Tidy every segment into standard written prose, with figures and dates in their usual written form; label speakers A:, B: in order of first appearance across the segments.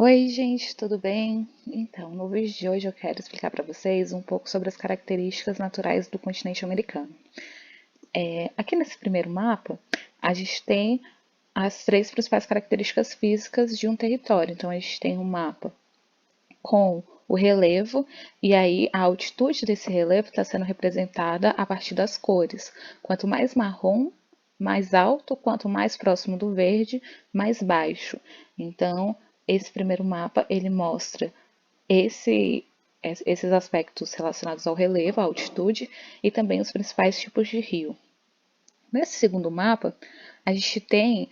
A: Oi, gente, tudo bem? Então, no vídeo de hoje eu quero explicar para vocês um pouco sobre as características naturais do continente americano. Aqui nesse primeiro mapa, a gente tem as três principais características físicas de um território. Então, a gente tem um mapa com o relevo, e aí a altitude desse relevo está sendo representada a partir das cores. Quanto mais marrom, mais alto, quanto mais próximo do verde, mais baixo. Então, esse primeiro mapa ele mostra esse, esses aspectos relacionados ao relevo, à altitude e também os principais tipos de rio. Nesse segundo mapa, a gente tem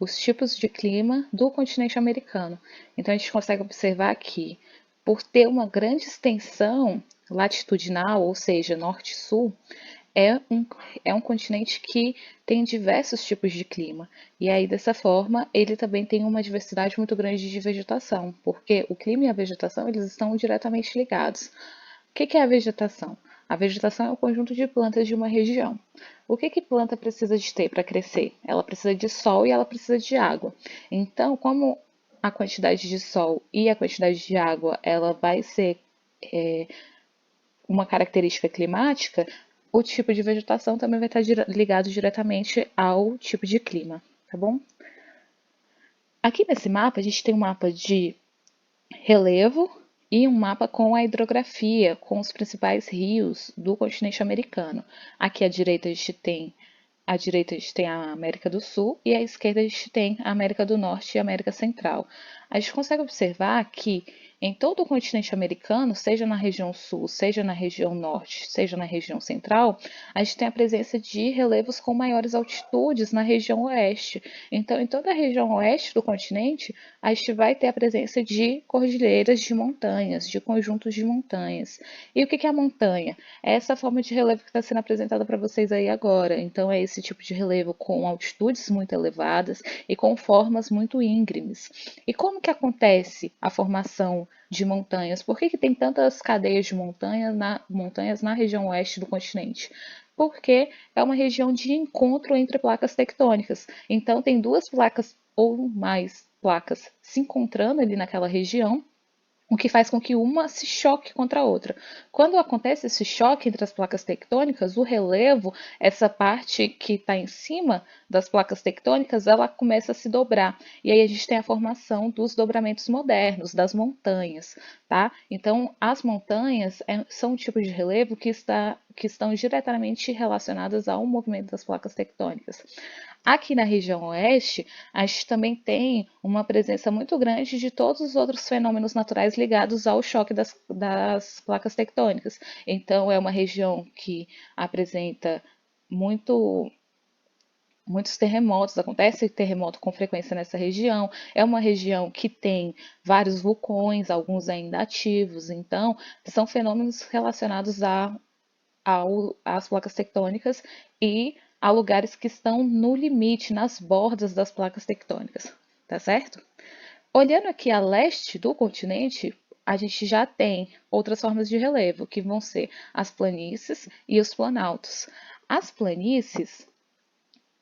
A: os tipos de clima do continente americano. Então, a gente consegue observar que, por ter uma grande extensão latitudinal, ou seja, norte-sul, é um, é um continente que tem diversos tipos de clima. E aí, dessa forma, ele também tem uma diversidade muito grande de vegetação, porque o clima e a vegetação eles estão diretamente ligados. O que é a vegetação? A vegetação é o conjunto de plantas de uma região. O que planta precisa de ter para crescer? Ela precisa de sol e ela precisa de água. Então, como a quantidade de sol e a quantidade de água ela vai ser uma característica climática, o tipo de vegetação também vai estar ligado diretamente ao tipo de clima, tá bom? Aqui nesse mapa, a gente tem um mapa de relevo e um mapa com a hidrografia, com os principais rios do continente americano. Aqui à direita a gente tem a América do Sul e à esquerda a gente tem a América do Norte e a América Central. A gente consegue observar que em todo o continente americano, seja na região sul, seja na região norte, seja na região central, a gente tem a presença de relevos com maiores altitudes na região oeste. Então, em toda a região oeste do continente, a gente vai ter a presença de cordilheiras de montanhas, de conjuntos de montanhas. E o que é a montanha? É essa forma de relevo que está sendo apresentada para vocês aí agora. Então, é esse tipo de relevo com altitudes muito elevadas e com formas muito íngremes. E como que acontece a formação de montanhas? Por que tem tantas cadeias de montanhas na região oeste do continente? Porque é uma região de encontro entre placas tectônicas. Então, tem duas placas ou mais placas se encontrando ali naquela região, o que faz com que uma se choque contra a outra. Quando acontece esse choque entre as placas tectônicas, o relevo, essa parte que está em cima das placas tectônicas, ela começa a se dobrar. E aí a gente tem a formação dos dobramentos modernos, das montanhas, tá? Então, as montanhas são um tipo de relevo que estão diretamente relacionadas ao movimento das placas tectônicas. Aqui na região oeste, a gente também tem uma presença muito grande de todos os outros fenômenos naturais ligados ao choque das placas tectônicas. Então, é uma região que apresenta muito, muitos terremotos, acontece terremoto com frequência nessa região. É uma região que tem vários vulcões, alguns ainda ativos. Então, são fenômenos relacionados às placas tectônicas e a lugares que estão no limite, nas bordas das placas tectônicas, tá certo? Olhando aqui a leste do continente, a gente já tem outras formas de relevo, que vão ser as planícies e os planaltos. As planícies,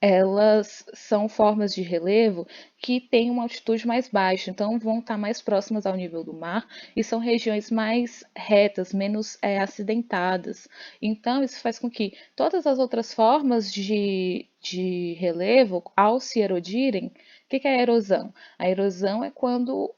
A: elas são formas de relevo que têm uma altitude mais baixa, então vão estar mais próximas ao nível do mar e são regiões mais retas, menos acidentadas. Então, isso faz com que todas as outras formas de relevo, ao se erodirem, o que é a erosão? A erosão é quando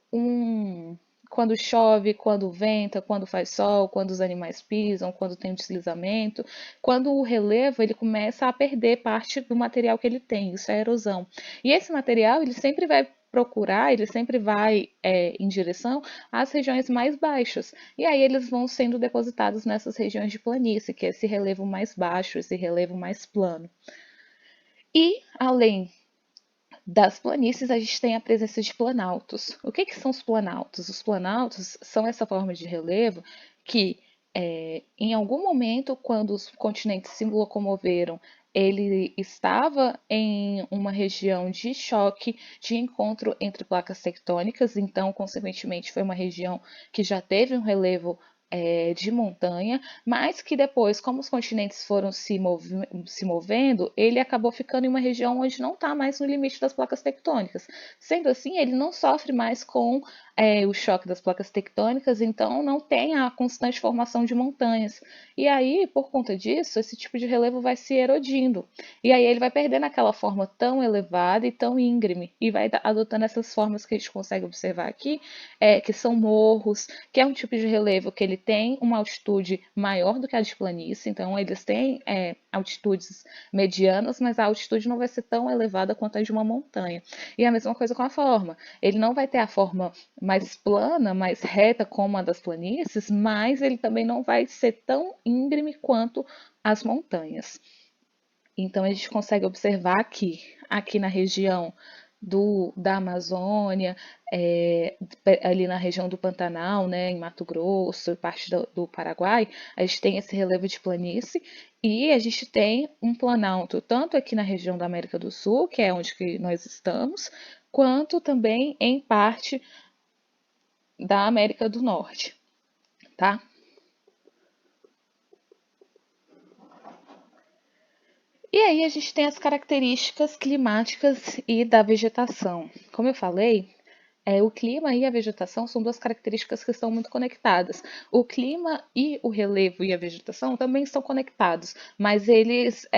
A: chove, quando venta, quando faz sol, quando os animais pisam, quando tem um deslizamento, quando o relevo ele começa a perder parte do material que ele tem, isso é erosão. E esse material ele sempre vai procurar, ele sempre vai em direção às regiões mais baixas. E aí eles vão sendo depositados nessas regiões de planície, que é esse relevo mais baixo, esse relevo mais plano. E além das planícies, a gente tem a presença de planaltos. O que são os planaltos? Os planaltos são essa forma de relevo que, em algum momento, quando os continentes se locomoveram, ele estava em uma região de choque, de encontro entre placas tectônicas, então, consequentemente, foi uma região que já teve um relevo de montanha, mas que depois, como os continentes foram se movendo, ele acabou ficando em uma região onde não está mais no limite das placas tectônicas. Sendo assim, ele não sofre mais com o choque das placas tectônicas, então não tem a constante formação de montanhas. E aí, por conta disso, esse tipo de relevo vai se erodindo. E aí ele vai perdendo aquela forma tão elevada e tão íngreme, e vai adotando essas formas que a gente consegue observar aqui, que são morros, que é um tipo de relevo que ele tem uma altitude maior do que a de planície, então eles têm altitudes medianas, mas a altitude não vai ser tão elevada quanto a de uma montanha. E a mesma coisa com a forma. Ele não vai ter a forma mais plana, mais reta como a das planícies, mas ele também não vai ser tão íngreme quanto as montanhas. Então a gente consegue observar aqui na região da Amazônia, ali na região do Pantanal, né, em Mato Grosso, parte do Paraguai, a gente tem esse relevo de planície e a gente tem um planalto tanto aqui na região da América do Sul, que é onde que nós estamos, quanto também em parte da América do Norte, tá? E aí a gente tem as características climáticas e da vegetação. Como eu falei, o clima e a vegetação são duas características que estão muito conectadas. O clima e o relevo e a vegetação também estão conectados, mas eles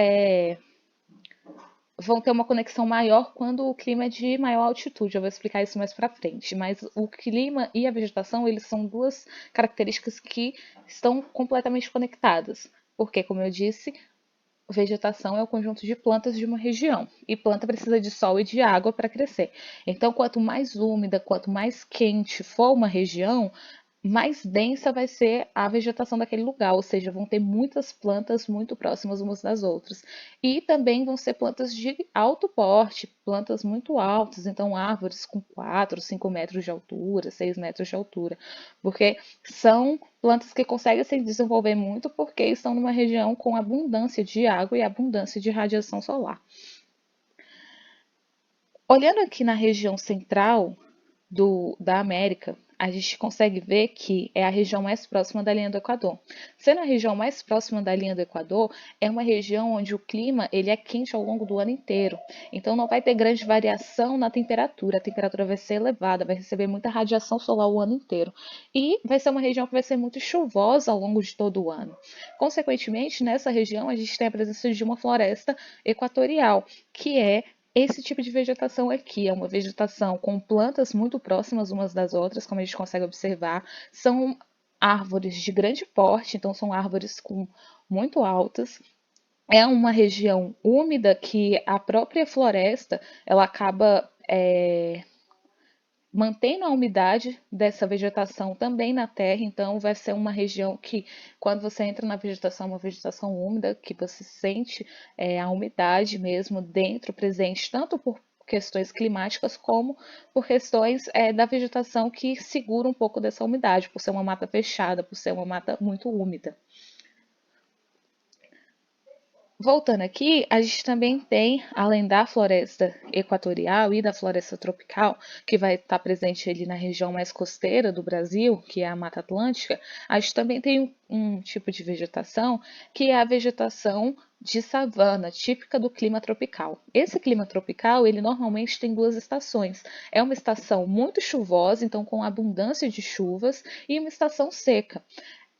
A: vão ter uma conexão maior quando o clima é de maior altitude. Eu vou explicar isso mais para frente. Mas o clima e a vegetação, eles são duas características que estão completamente conectadas. Porque, como eu disse, vegetação é o conjunto de plantas de uma região. E planta precisa de sol e de água para crescer. Então, quanto mais úmida, quanto mais quente for uma região, mais densa vai ser a vegetação daquele lugar, ou seja, vão ter muitas plantas muito próximas umas das outras. E também vão ser plantas de alto porte, plantas muito altas, então árvores com 4, 5 metros de altura, 6 metros de altura, porque são plantas que conseguem se desenvolver muito porque estão numa região com abundância de água e abundância de radiação solar. Olhando aqui na região central da América, a gente consegue ver que é a região mais próxima da linha do Equador. Sendo a região mais próxima da linha do Equador, é uma região onde o clima ele é quente ao longo do ano inteiro. Então não vai ter grande variação na temperatura. A temperatura vai ser elevada, vai receber muita radiação solar o ano inteiro. E vai ser uma região que vai ser muito chuvosa ao longo de todo o ano. Consequentemente, nessa região a gente tem a presença de uma floresta equatorial, que é esse tipo de vegetação aqui é uma vegetação com plantas muito próximas umas das outras, como a gente consegue observar. São árvores de grande porte, então são árvores muito altas. É uma região úmida que a própria floresta ela acaba mantendo a umidade dessa vegetação também na terra, então vai ser uma região que, quando você entra na vegetação, é uma vegetação úmida, que você sente a umidade mesmo dentro, presente, tanto por questões climáticas como por questões da vegetação que segura um pouco dessa umidade, por ser uma mata fechada, por ser uma mata muito úmida. Voltando aqui, a gente também tem, além da floresta equatorial e da floresta tropical, que vai estar presente ali na região mais costeira do Brasil, que é a Mata Atlântica, a gente também tem um tipo de vegetação que é a vegetação de savana, típica do clima tropical. Esse clima tropical, ele normalmente tem duas estações. É uma estação muito chuvosa, então com abundância de chuvas, e uma estação seca.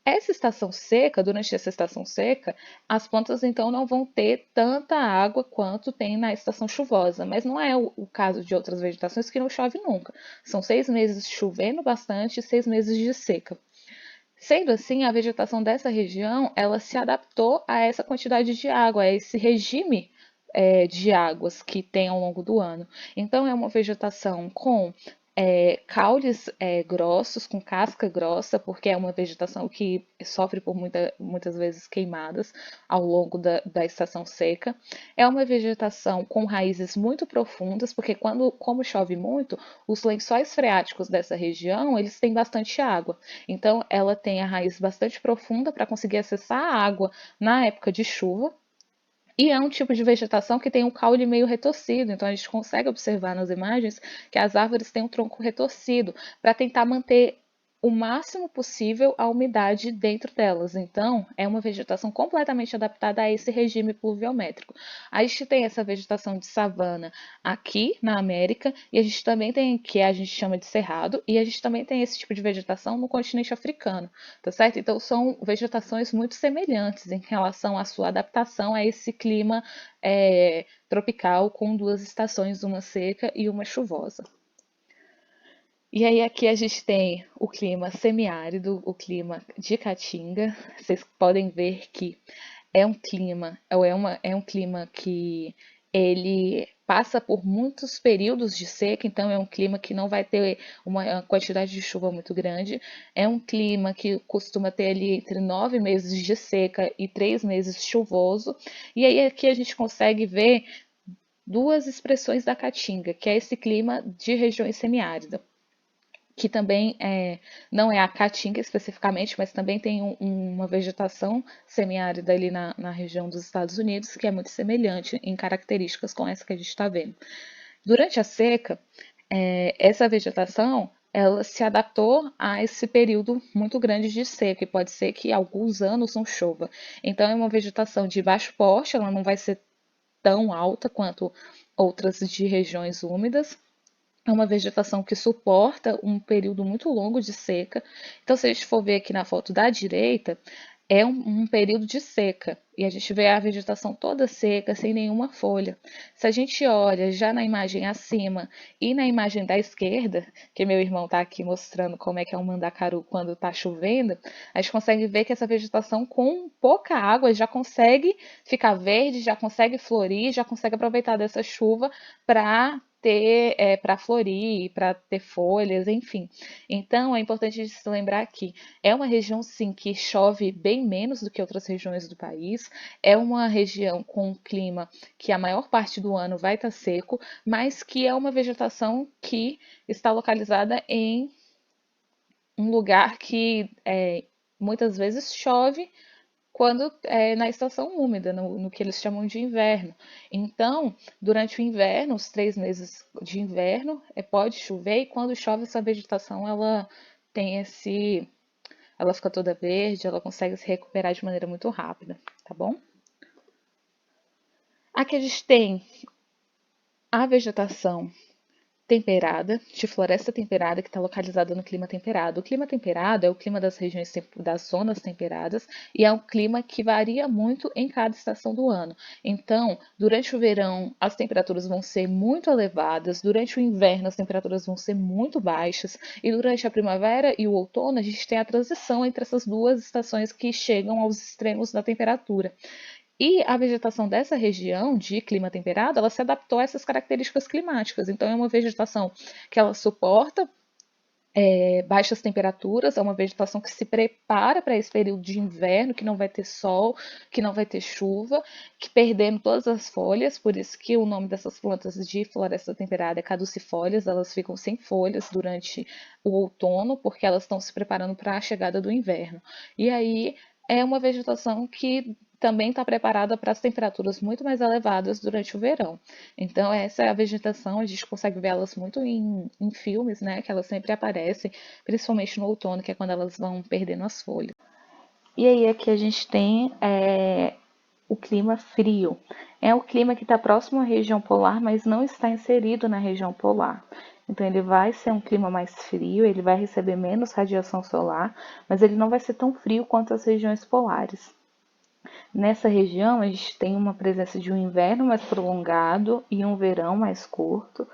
A: Essa estação seca, durante essa estação seca, as plantas então não vão ter tanta água quanto tem na estação chuvosa, mas não é o caso de outras vegetações que não chove nunca. São 6 meses chovendo bastante e 6 meses de seca. Sendo assim, a vegetação dessa região, ela se adaptou a essa quantidade de água, a esse regime de águas que tem ao longo do ano. Então, é uma vegetação com caules grossos, com casca grossa, porque é uma vegetação que sofre por muitas vezes queimadas ao longo da estação seca. É uma vegetação com raízes muito profundas, porque como chove muito, os lençóis freáticos dessa região, eles têm bastante água. Então, ela tem a raiz bastante profunda para conseguir acessar a água na época de chuva. E é um tipo de vegetação que tem um caule meio retorcido, então a gente consegue observar nas imagens que as árvores têm um tronco retorcido para tentar manter o máximo possível a umidade dentro delas. Então, é uma vegetação completamente adaptada a esse regime pluviométrico. A gente tem essa vegetação de savana aqui na América, e a gente também tem, que a gente chama de cerrado, e a gente também tem esse tipo de vegetação no continente africano, tá certo? Então, são vegetações muito semelhantes em relação à sua adaptação a esse clima tropical, com duas estações, uma seca e uma chuvosa. E aí aqui a gente tem o clima semiárido, o clima de Caatinga. Vocês podem ver que é um clima, é um clima que ele passa por muitos períodos de seca, então é um clima que não vai ter uma quantidade de chuva muito grande. É um clima que costuma ter ali entre 9 meses de seca e 3 meses chuvoso. E aí aqui a gente consegue ver duas expressões da Caatinga, que é esse clima de regiões semiáridas, que também não é a caatinga especificamente, mas também tem uma vegetação semiárida ali na região dos Estados Unidos, que é muito semelhante em características com essa que a gente está vendo. Durante a seca, essa vegetação ela se adaptou a esse período muito grande de seca, e pode ser que alguns anos não chova. Então, é uma vegetação de baixo porte, ela não vai ser tão alta quanto outras de regiões úmidas, é uma vegetação que suporta um período muito longo de seca. Então, se a gente for ver aqui na foto da direita, é um período de seca. E a gente vê a vegetação toda seca, sem nenhuma folha. Se a gente olha já na imagem acima e na imagem da esquerda, que meu irmão está aqui mostrando como é que é um mandacaru quando está chovendo, a gente consegue ver que essa vegetação com pouca água já consegue ficar verde, já consegue florir, já consegue aproveitar dessa chuva para para florir, para ter folhas, enfim. Então, é importante se lembrar que é uma região, sim, que chove bem menos do que outras regiões do país, é uma região com um clima que a maior parte do ano vai estar seco, mas que é uma vegetação que está localizada em um lugar que muitas vezes chove quando na estação úmida, no que eles chamam de inverno. Então, durante o inverno, os 3 meses de inverno, pode chover, e quando chove essa vegetação, ela tem ela fica toda verde, ela consegue se recuperar de maneira muito rápida, tá bom? Aqui a gente tem a vegetação temperada, de floresta temperada, que está localizada no clima temperado. O clima temperado é o clima das regiões das zonas temperadas, e é um clima que varia muito em cada estação do ano. Então, durante o verão, as temperaturas vão ser muito elevadas, durante o inverno, as temperaturas vão ser muito baixas, e durante a primavera e o outono, a gente tem a transição entre essas duas estações que chegam aos extremos da temperatura. E a vegetação dessa região de clima temperado, ela se adaptou a essas características climáticas. Então, é uma vegetação que ela suporta baixas temperaturas, é uma vegetação que se prepara para esse período de inverno, que não vai ter sol, que não vai ter chuva, que perdendo todas as folhas, por isso que o nome dessas plantas de floresta temperada é caducifólias, elas ficam sem folhas durante o outono, porque elas estão se preparando para a chegada do inverno. E aí é uma vegetação que também está preparada para as temperaturas muito mais elevadas durante o verão. Então, essa é a vegetação, a gente consegue ver elas muito em filmes, né? Que elas sempre aparecem, principalmente no outono, que é quando elas vão perdendo as folhas. E aí aqui a gente tem o clima frio. É o clima que está próximo à região polar, mas não está inserido na região polar. Então ele vai ser um clima mais frio, ele vai receber menos radiação solar, mas ele não vai ser tão frio quanto as regiões polares. Nessa região, a gente tem uma presença de um inverno mais prolongado e um verão mais curto,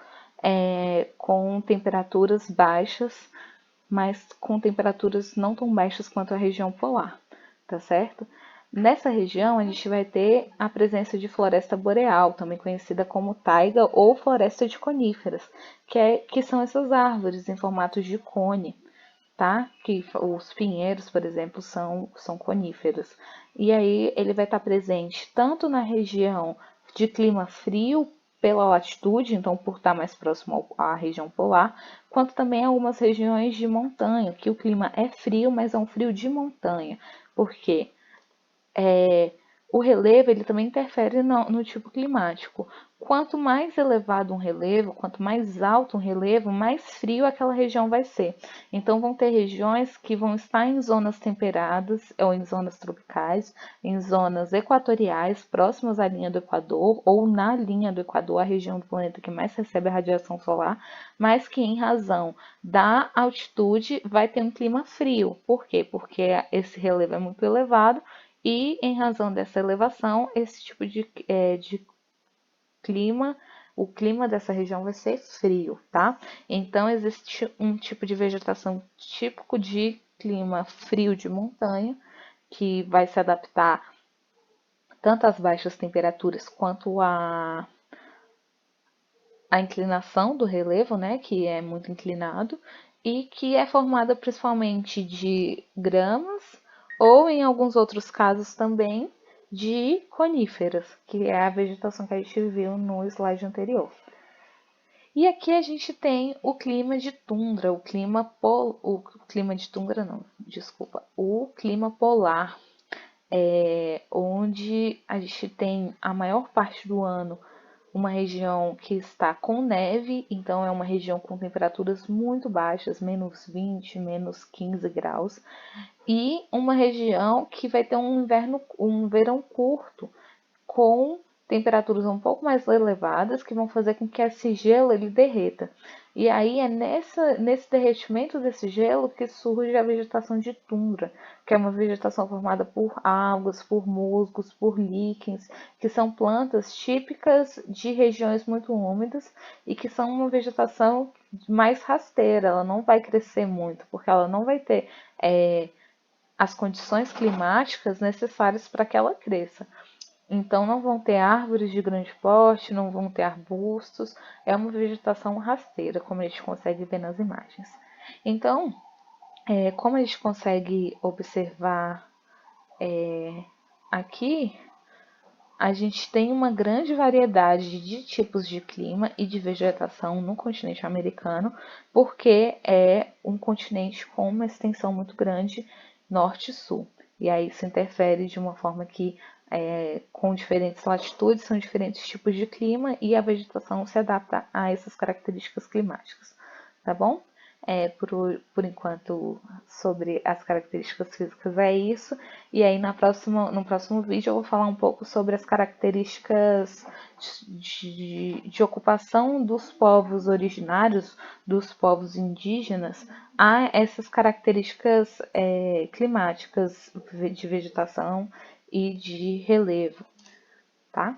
A: com temperaturas baixas, mas com temperaturas não tão baixas quanto a região polar, tá certo? Nessa região, a gente vai ter a presença de floresta boreal, também conhecida como taiga ou floresta de coníferas, que são essas árvores em formato de cone, tá? Que os pinheiros, por exemplo, são coníferas. E aí ele vai estar presente tanto na região de clima frio pela latitude, então por estar mais próximo à região polar, quanto também algumas regiões de montanha, que o clima é frio, mas é um frio de montanha. Por quê? O relevo ele também interfere no tipo climático. Quanto mais elevado um relevo, quanto mais alto um relevo, mais frio aquela região vai ser. Então, vão ter regiões que vão estar em zonas temperadas ou em zonas tropicais, em zonas equatoriais, próximas à linha do Equador ou na linha do Equador, a região do planeta que mais recebe a radiação solar, mas que, em razão da altitude, vai ter um clima frio. Por quê? Porque esse relevo é muito elevado e, em razão dessa elevação, esse tipo de clima, o clima dessa região vai ser frio, tá? Então, existe um tipo de vegetação típico de clima frio de montanha, que vai se adaptar tanto às baixas temperaturas quanto à inclinação do relevo, né, que é muito inclinado, e que é formada principalmente de gramas ou, em alguns outros casos também, de coníferas, que é a vegetação que a gente viu no slide anterior. E aqui a gente tem o clima de tundra, o clima de tundra não, desculpa, o clima polar, onde a gente tem a maior parte do ano uma região que está com neve, então é uma região com temperaturas muito baixas, -20, -15 graus, e uma região que vai ter um verão curto, com temperaturas um pouco mais elevadas, que vão fazer com que esse gelo ele derreta. E aí é nesse derretimento desse gelo que surge a vegetação de tundra, que é uma vegetação formada por algas, por musgos, por líquens, que são plantas típicas de regiões muito úmidas e que são uma vegetação mais rasteira, ela não vai crescer muito, porque ela não vai ter as condições climáticas necessárias para que ela cresça. Então, não vão ter árvores de grande porte, não vão ter arbustos, é uma vegetação rasteira, como a gente consegue ver nas imagens. Então, como a gente consegue observar aqui, a gente tem uma grande variedade de tipos de clima e de vegetação no continente americano, porque é um continente com uma extensão muito grande norte e sul. E aí isso interfere de uma forma que, com diferentes latitudes, são diferentes tipos de clima e a vegetação se adapta a essas características climáticas, tá bom? Por enquanto, sobre as características físicas é isso. E aí, no próximo vídeo, eu vou falar um pouco sobre as características de ocupação dos povos originários, dos povos indígenas, a essas características climáticas de vegetação e de relevo, tá?